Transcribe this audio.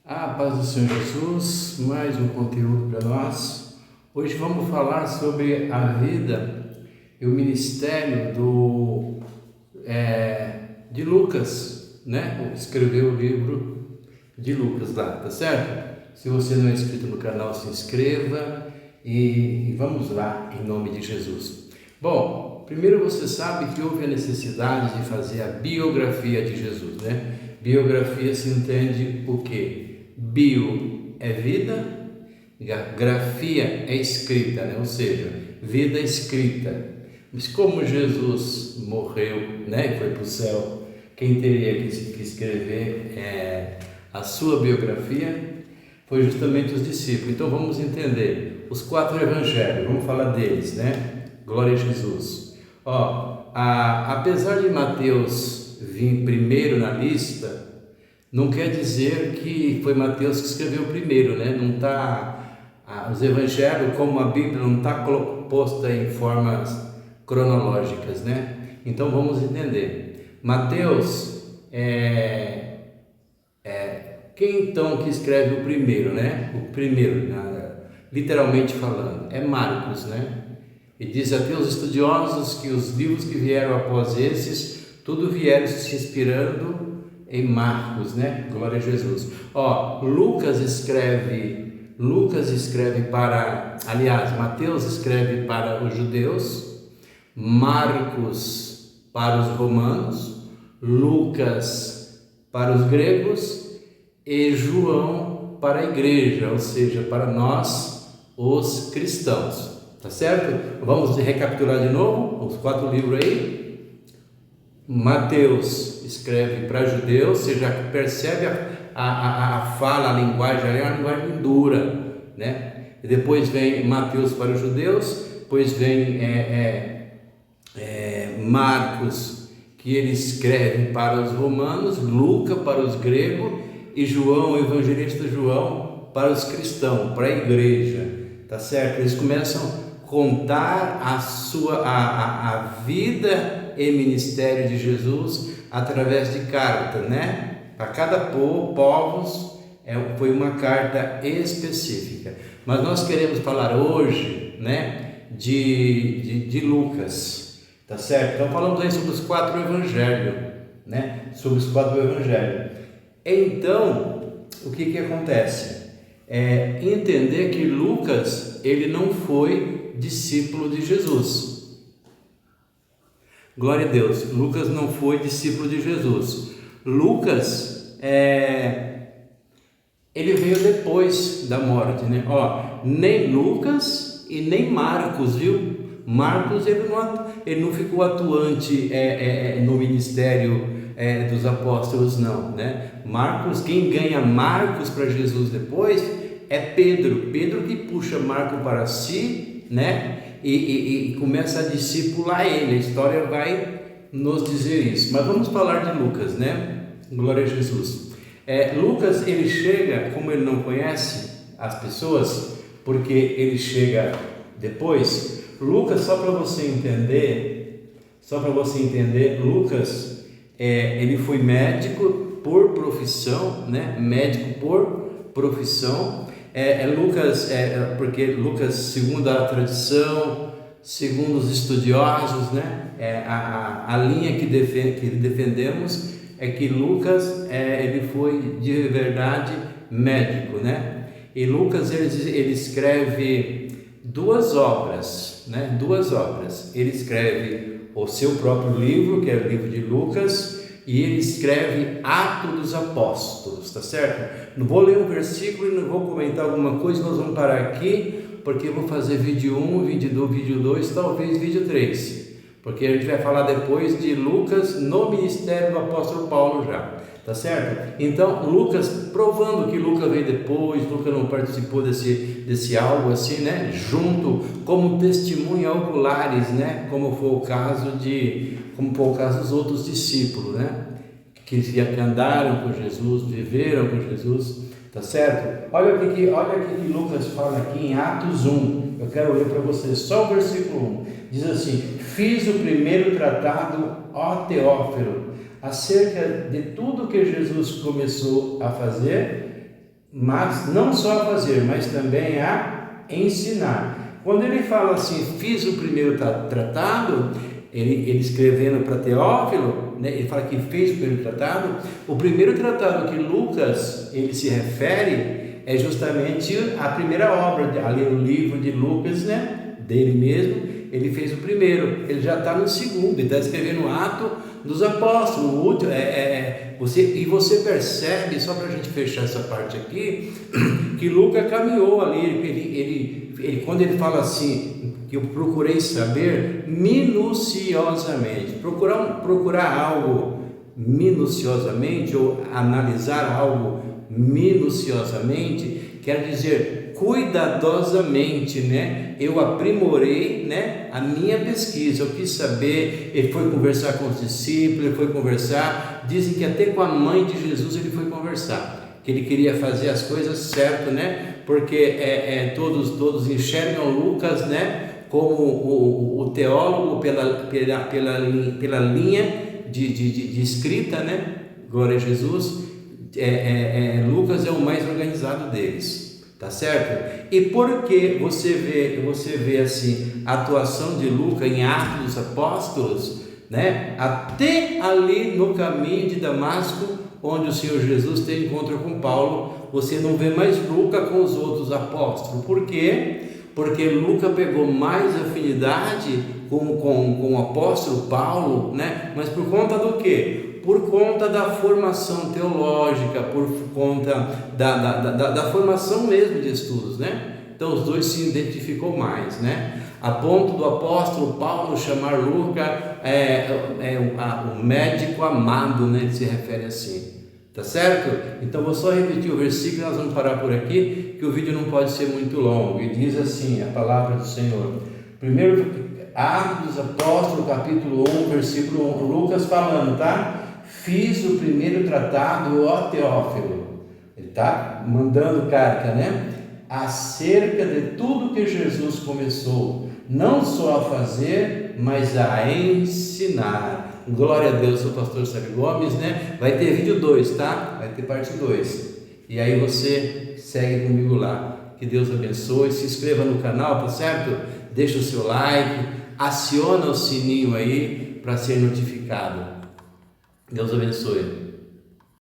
A paz do Senhor Jesus, mais um conteúdo para nós. Hoje vamos falar sobre a vida e o ministério de Lucas, né? Escreveu o livro de Lucas lá, tá certo? Se você não é inscrito no canal, se inscreva e vamos lá, em nome de Jesus. Bom, primeiro você sabe que houve a necessidade de fazer a biografia de Jesus, né? Biografia se entende o quê? Bio é vida, grafia é escrita, né? Ou seja, vida escrita. Mas como Jesus morreu, né, e foi para o céu, quem teria que escrever a sua biografia foi justamente os discípulos. Então vamos entender os 4 evangelhos, vamos falar deles, né? Glória a Jesus. Apesar de Mateus vir primeiro na lista, não quer dizer que foi Mateus que escreveu primeiro, né? Não está, os evangelhos, como a Bíblia, não está posta em formas cronológicas, né? Então vamos entender. Mateus quem então que escreve o primeiro, né? O primeiro, literalmente falando, é Marcos, né? E diz até os estudiosos que os livros que vieram após esses, tudo vieram se inspirando em Marcos, né? Glória a Jesus. Lucas escreve para, Mateus escreve para os judeus, Marcos para os romanos, Lucas para os gregos e João para a igreja, ou seja, para nós, os cristãos. Tá certo? Vamos recapitular de novo os 4 livros aí. Mateus escreve para judeus, você já percebe a fala, a linguagem, é uma linguagem dura, né? E depois vem Mateus para os judeus, depois vem Marcos, que ele escreve para os romanos, Lucas para os gregos e João, o evangelista João, para os cristãos, para a igreja, tá certo? Eles começam a contar a vida e ministério de Jesus através de carta, né? Para cada povos foi uma carta específica. Mas nós queremos falar hoje, né, de Lucas, tá certo? Então falamos aí sobre os 4 evangelhos, né? Sobre os 4 evangelhos. Então, o que acontece? Entender que Lucas, ele não foi discípulo de Jesus. Glória a Deus, Lucas não foi discípulo de Jesus. Lucas, ele veio depois da morte, né? Nem Lucas e nem Marcos, viu? Marcos, ele não ficou atuante no ministério dos apóstolos, não, né? Marcos, quem ganha Marcos para Jesus depois é Pedro que puxa Marcos para si, né? E começa a discipular ele. A história vai nos dizer isso, mas vamos falar de Lucas, né? Glória a Jesus. Lucas, ele chega, como ele não conhece as pessoas, porque ele chega depois. Lucas, só para você entender, Lucas, ele foi médico por profissão, né? Médico por profissão. Lucas, porque Lucas, segundo a tradição, segundo os estudiosos, né? A linha que defendemos é que Lucas, ele foi de verdade médico, né? E Lucas, ele escreve 2 obras, né? 2 obras. Ele escreve o seu próprio livro, que é o livro de Lucas, e ele escreve Atos dos Apóstolos, tá certo? Não vou ler um versículo e não vou comentar alguma coisa, nós vamos parar aqui, porque eu vou fazer vídeo 1, vídeo 2, talvez vídeo 3, porque a gente vai falar depois de Lucas no ministério do apóstolo Paulo já, tá certo? Então, Lucas, provando que Lucas veio depois, Lucas não participou desse algo assim, né? Junto, como testemunha oculares, né? Como foi o caso dos outros discípulos, né? Que andaram com Jesus, viveram com Jesus, tá certo? Olha o que Lucas fala aqui em Atos 1, eu quero ler para vocês só o versículo 1, diz assim: fiz o primeiro tratado, ó Teófilo, acerca de tudo que Jesus começou a fazer mas não só a fazer, mas também a ensinar. Quando ele fala assim, fiz o primeiro tratado, ele escrevendo para Teófilo, né, ele fala que fez o primeiro tratado. O primeiro tratado que Lucas ele se refere é justamente a primeira obra, ali no livro de Lucas, né, dele mesmo. Ele fez o primeiro, ele já está no segundo, ele está escrevendo o Ato dos Apóstolos. O último, você percebe, só para a gente fechar essa parte aqui, que Lucas caminhou ali, quando ele fala assim, que eu procurei saber minuciosamente, procurar algo minuciosamente, ou analisar algo minuciosamente, quer dizer cuidadosamente, né? Eu aprimorei, né, a minha pesquisa, eu quis saber. Ele foi conversar com os discípulos, ele foi conversar, dizem que até com a mãe de Jesus ele foi conversar, que ele queria fazer as coisas certas, né? Porque todos enxergam Lucas, né, como o teólogo pela linha de escrita, né? Glória a Jesus. Lucas é o mais organizado deles, tá certo? E por que você vê assim a atuação de Lucas em Atos dos Apóstolos, né? Até ali no caminho de Damasco, onde o Senhor Jesus tem encontro com Paulo, você não vê mais Lucas com os outros apóstolos. Por quê? Porque Lucas pegou mais afinidade com o apóstolo Paulo, né? Mas por conta do quê? Por conta da formação teológica, por conta da formação mesmo de estudos, né? Então os dois se identificou mais, né? A ponto do apóstolo Paulo chamar Lucas o médico amado, né? Ele se refere assim, tá certo? Então vou só repetir o versículo, nós vamos parar por aqui, que o vídeo não pode ser muito longo. E diz assim a palavra do Senhor. Primeiro, Atos dos Apóstolos, capítulo 1, versículo 1, Lucas falando, tá? Fiz o primeiro tratado, ó Teófilo. Ele está mandando carta, né? Acerca de tudo que Jesus começou, não só a fazer, mas a ensinar. Glória a Deus, sou o pastor Sérgio Gomes, né? Vai ter vídeo 2, tá? Vai ter parte 2. E aí você segue comigo lá. Que Deus abençoe. Se inscreva no canal, tá certo? Deixa o seu like, aciona o sininho aí para ser notificado. Deus abençoe.